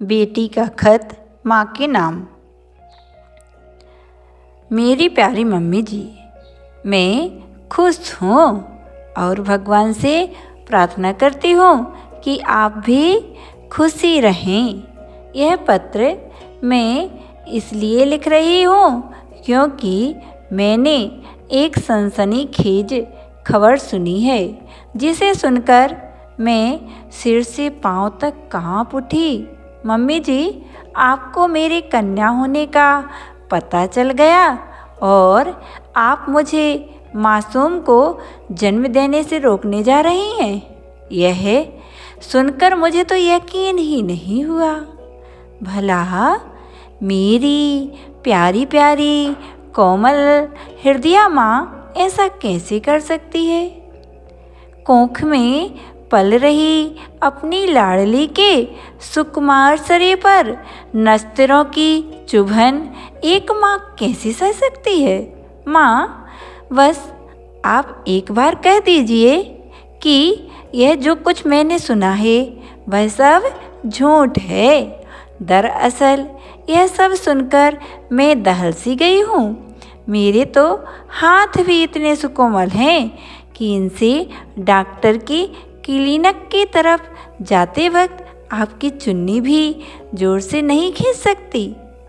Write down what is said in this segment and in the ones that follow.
बेटी का खत माँ के नाम। मेरी प्यारी मम्मी जी, मैं खुश हूँ और भगवान से प्रार्थना करती हूँ कि आप भी खुशी रहें। यह पत्र मैं इसलिए लिख रही हूँ क्योंकि मैंने एक सनसनीखेज खबर सुनी है, जिसे सुनकर मैं सिर से पाँव तक काँप उठी। मम्मी जी, आपको मेरी कन्या होने का पता चल गया और आप मुझे मासूम को जन्म देने से रोकने जा रही हैं। यह सुनकर मुझे तो यकीन ही नहीं हुआ। भला मेरी प्यारी प्यारी कोमल हृदय माँ ऐसा कैसे कर सकती है? कोख में पल रही अपनी लाडली के सुकुमार शरीर पर नस्तरों की चुभन एक माँ कैसे सह सकती है? माँ, बस आप एक बार कह दीजिए कि यह जो कुछ मैंने सुना है वह सब झूठ है। दरअसल यह सब सुनकर मैं दहल सी गई हूँ। मेरे तो हाथ भी इतने सुकोमल हैं कि इनसे डॉक्टर की क्लिनिक की तरफ जाते वक्त आपकी चुन्नी भी जोर से नहीं खींच सकती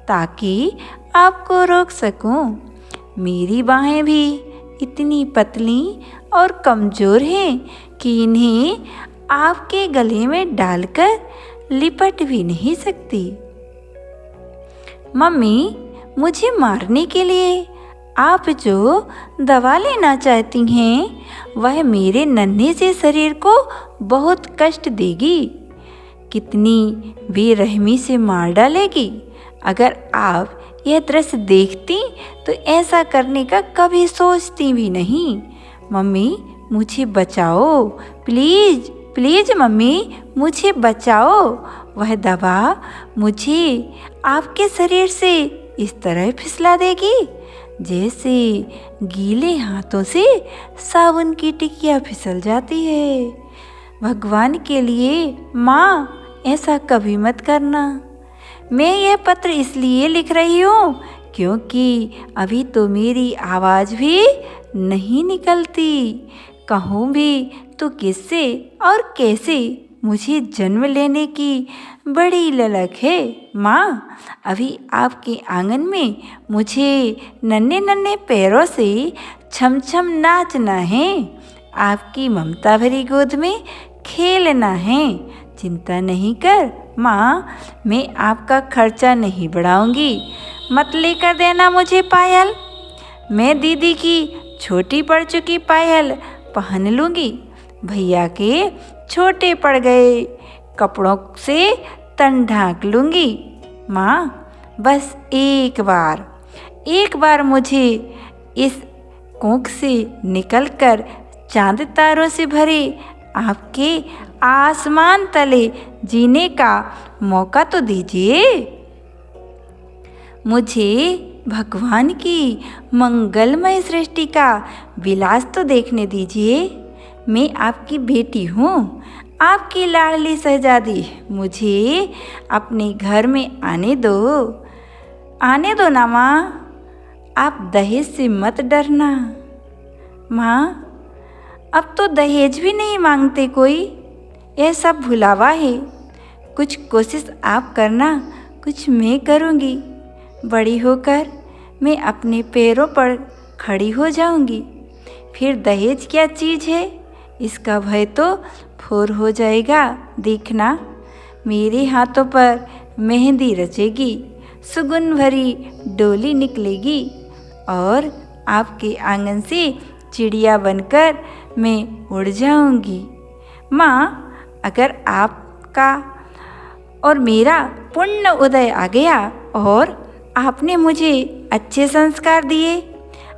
ताकि आपको रोक सकूं। मेरी बाहें भी इतनी पतली और कमज़ोर हैं कि इन्हें आपके गले में डालकर लिपट भी नहीं सकती। मम्मी, मुझे मारने के लिए आप जो दवा लेना चाहती हैं वह मेरे नन्हे से शरीर को बहुत कष्ट देगी, कितनी बेरहमी से मार डालेगी। अगर आप यह दृश्य देखती तो ऐसा करने का कभी सोचती भी नहीं। मम्मी, मुझे बचाओ, प्लीज़ प्लीज़ मम्मी, मुझे बचाओ। वह दवा मुझे आपके शरीर से इस तरह फिसला देगी जैसे गीले हाथों से साबुन की टिकिया फिसल जाती है। भगवान के लिए माँ, ऐसा कभी मत करना। मैं यह पत्र इसलिए लिख रही हूँ क्योंकि अभी तो मेरी आवाज़ भी नहीं निकलती। कहूँ भी तो किससे और कैसे? मुझे जन्म लेने की बड़ी ललक है। माँ, अभी आपके आंगन में मुझे नन्हे नन्हे पैरों से छम छम नाचना है, आपकी ममता भरी गोद में खेलना है। चिंता नहीं कर माँ, मैं आपका खर्चा नहीं बढ़ाऊंगी। मत लेकर देना मुझे पायल। मैं दीदी की छोटी पड़ चुकी पायल पहन लूँगी। भैया के छोटे पड़ गए कपड़ों से तन ढाँक लूँगी। माँ, बस एक बार मुझे इस कोख से निकलकर चांद तारों से भरे आपके आसमान तले जीने का मौका तो दीजिए। मुझे भगवान की मंगलमय सृष्टि का विलास तो देखने दीजिए। मैं आपकी बेटी हूँ, आपकी लाडली शहजादी। मुझे अपने घर में आने दो ना माँ। आप दहेज से मत डरना। माँ, अब तो दहेज भी नहीं मांगते कोई, यह सब भुलावा है। कुछ कोशिश आप करना, कुछ मैं करूँगी। बड़ी होकर मैं अपने पैरों पर खड़ी हो जाऊँगी। फिर दहेज क्या चीज़ है, इसका भय तो फूर हो जाएगा। देखना, मेरे हाथों पर मेहंदी रचेगी, सुगुन भरी डोली निकलेगी और आपके आंगन से चिड़िया बनकर मैं उड़ जाऊंगी। माँ, अगर आपका और मेरा पुण्य उदय आ गया और आपने मुझे अच्छे संस्कार दिए,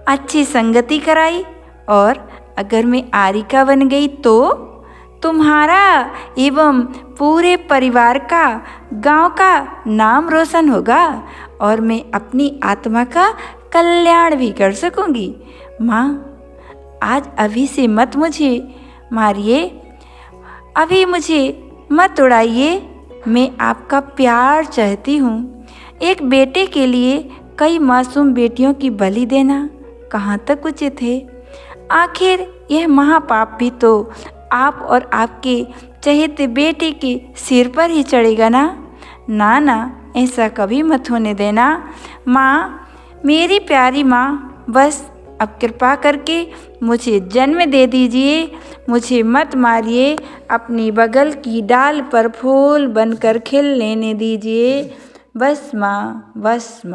अच्छी संगति कराई और अगर मैं आरिका बन गई तो तुम्हारा एवं पूरे परिवार का, गांव का नाम रोशन होगा और मैं अपनी आत्मा का कल्याण भी कर सकूंगी। माँ, आज अभी से मत मुझे मारिए, अभी मुझे मत उड़ाइए। मैं आपका प्यार चाहती हूँ। एक बेटे के लिए कई मासूम बेटियों की बलि देना कहाँ तक उचित है? आखिर यह महापाप भी तो आप और आपके चहेते बेटे के सिर पर ही चढ़ेगा ना। ना ना, ऐसा कभी मत होने देना। माँ, मेरी प्यारी माँ, बस अब कृपा करके मुझे जन्म दे दीजिए। मुझे मत मारिए, अपनी बगल की डाल पर फूल बनकर खिल लेने दीजिए। बस माँ, बस माँ।